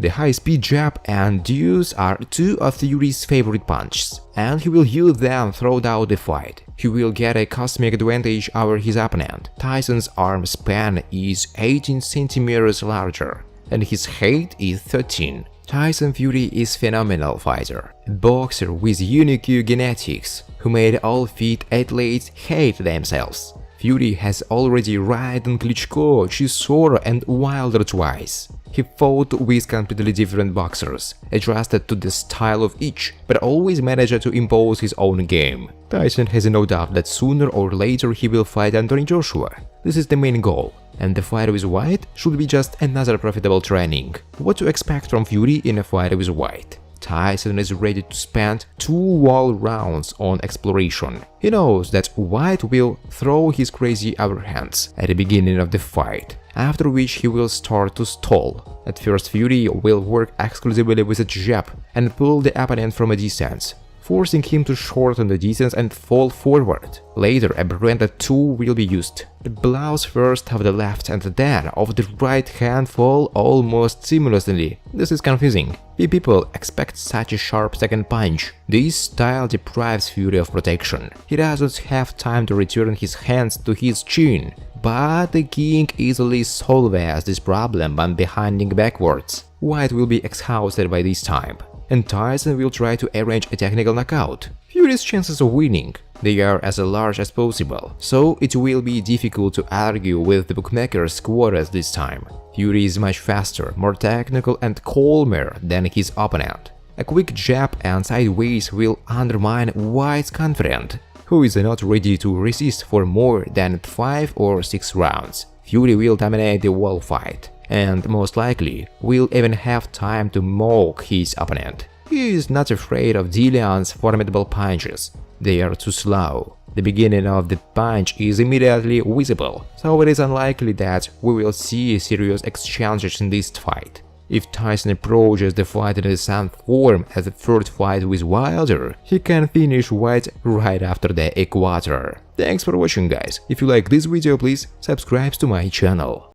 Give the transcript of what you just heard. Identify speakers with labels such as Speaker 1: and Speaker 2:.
Speaker 1: The high-speed jab and deuce are two of Fury's favorite punches, and he will use them throughout the fight. He will get a cosmic advantage over his opponent. Tyson's arm span is 18 centimeters larger, and his height is 13. Tyson Fury is a phenomenal fighter, a boxer with unique genetics, who made all fit athletes hate themselves. Fury has already ridden Klitschko, Chisora and Wilder twice. He fought with completely different boxers, adjusted to the style of each, but always managed to impose his own game. Tyson has no doubt that sooner or later he will fight Anthony Joshua. This is the main goal, and the fight with White should be just another profitable training. What to expect from Fury in a fight with White? Tyson is ready to spend 2 wall rounds on exploration. He knows that White will throw his crazy overhands at the beginning of the fight, after which he will start to stall. At first, Fury will work exclusively with a jab and pull the opponent from a distance, forcing him to shorten the distance and fall forward. Later, a branded tool will be used. The blows first of the left and then of the right hand fall almost simultaneously. This is confusing. Few people expect such a sharp second punch. This style deprives Fury of protection. He doesn't have time to return his hands to his chin. But the king easily solves this problem by behinding backwards. White will be exhausted by this time, and Tyson will try to arrange a technical knockout. Fury's chances of winning, they are as large as possible, so it will be difficult to argue with the bookmakers' quotas this time. Fury is much faster, more technical and calmer than his opponent. A quick jab and sideways will undermine White's confidence, who is not ready to resist for more than 5 or 6 rounds. Fury will dominate the whole fight, and most likely will even have time to mock his opponent. He is not afraid of Dillian's formidable punches. They are too slow. The beginning of the punch is immediately visible, so it is unlikely that we will see serious exchanges in this fight. If Tyson approaches the fight in the same form as the first fight with Wilder, he can finish White right after the equator. Thanks for watching, guys. If you like this video, please subscribe to my channel.